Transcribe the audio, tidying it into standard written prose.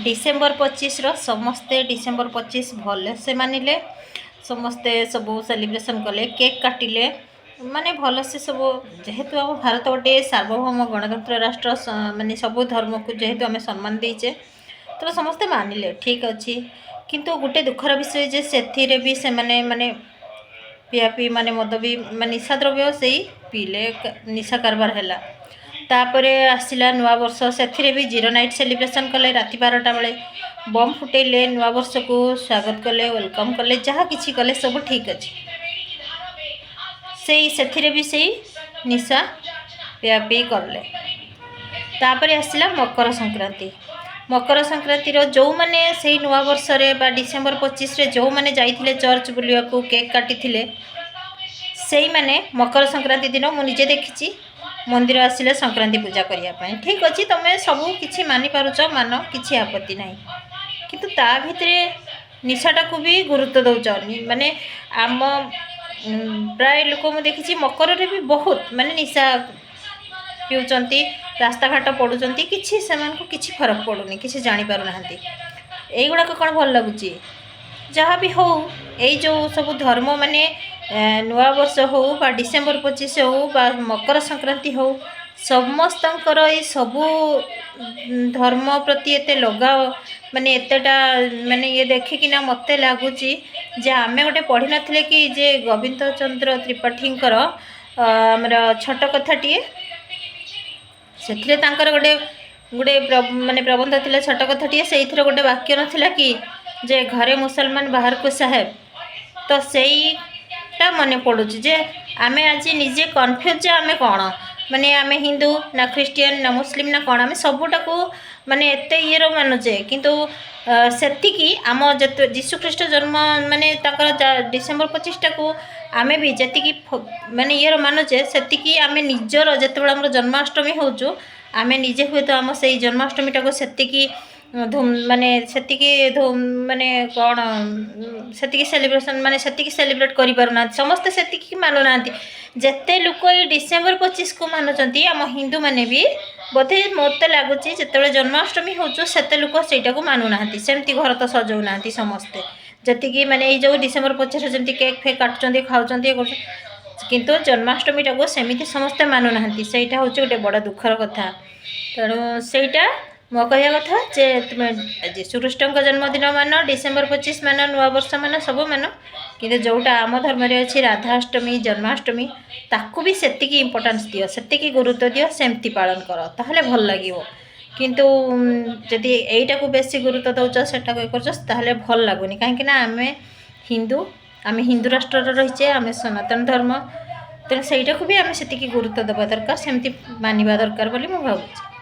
December 25 समस्ते December 25 भल से मानिले समस्ते सब सेलिब्रेशन कले केक काटिले माने भल से सब जेहेतु आम भारत गोटे सार्वभौम गणतंत्र राष्ट्र माने सब धर्म को जेहेतु आम सम्मान देचे तो समस्ते मानिले ठीक अच्छे किंतु गोटे दुखर विषय जे से भी से माने पियापी माने मद भी निशा द्रव्य से पीले निशा कारबार है तापरे आसला नुआ वर्ष से भी जीरो नाइट सेलिब्रेशन कले राति 12टा बेले बम फुटेले नुआ वर्ष को स्वागत कले वेलकम कले जहाँ किसी कले सब ठीक अच्छे से भी से निशा पियापी कले तापरे आसला मकर संक्रांति जो मैंने से नुआ वर्ष रे डिसेम्बर 25 जो मैंने जाइथिले चर्च बुलिया को केक काटी से मैंने मकर संक्रांति दिन मुझे देखी मंदिर आसिले संक्रांति पूजा करने ठीक अच्छे तुम्हें सब किसी मानि पारुच मान किसी आपत्ति ना किंतु ता भितर निशाटा को भी गुरुत्व दौच माने आम प्राय लोक मुझे देखी मकर रे भी बहुत माने निशा पिउचंती रास्ता घाट पड़ुचंती किसी से किसी फरक पड़ुनी किसी जानी पारु नाहंती एगुड़ाक कौन भल लगुच जहाँ भी हो यही जो सब धर्म माने नुआ वर्ष हो बा डिसेम्बर 25 हो बा मकर संक्रांति हो समस्तंकर ये सबू धर्म प्रति एते लगाव माने एतेटा माने ये देखिकिना मते लगुच जे आमे गोटे पढ़ी नथिले कि जे गोविंद चंद्र त्रिपाठींकर आमर छोट कथाटीए से गोटे गोटे माने प्रबंध थिला छोट कथाटीए से गोटे वाक्य नथिला कि जे घरे मुसलमान बाहर को साहेब तो सेटा मन पड़ू जे आमे आज निजे कन्फ्यूज जे आमे कौन माने आमे हिंदू ना क्रिश्चियन ना मुस्लिम ना कौन आमे सबूटा को माने एते ये मानुचे किंतु सेतिकी आम जत जीशुख्रीष्ट जन्म माने डिसेम्बर 25 को आमे भी जी माने ये मानुचे सेतिकी आमे निजर जिते आम जन्माष्टमी होचु आमे निजे हुए तो आम से जन्माष्टमीटा को सेतिकी धूम माने सेतिकी धूम माने कौन सेतिकी सेलिब्रेशन माने सेतिकी सेलिब्रेट करि पारुना समस्त सेतिकी मानुना जेते लोक ये डिसेम्बर 25 को मानुचंती आम हिंदू माने भी बोधे मत लगुच जिते जन्माष्टमी होचु सेते लोक सेटा को मानुना सेमती घर तो सजाऊना समस्ते जी माने ये जो डिसेम्बर 25 जमी केक फेक काटुंट खाऊँ किंतु जन्माष्टमीटा को सेमती समस्ते मानुना सेटा हूँ गोटे बड़ दुखर कथा तेणु सेटा मो कह कथा जे तुम जीशुख्रीष्ट जन्मदिन मान डिसेम्बर 25 मान नुआ वर्ष मान सब मान कि जोटा आम धर्म अच्छी राधाष्टमी जन्माष्टमी ताकू भी सेतिकी इम्पोर्टान्स दियो सेतिकी गुरुत्व दियो सेमती पालन कर ताहले भल लागिवो किंतु जदि एईटा को बेसी गुरुत्व दौच सेटा कर भल लगुनि कहीं हिंदू आम हिंदू राष्ट्र रहीचे आम सनातन धर्म तेणु सहीटा को भी आम सेतिकी गुरुत्व देवा दरकार सेमती मानिबा दरकार बोली मु भावुछि।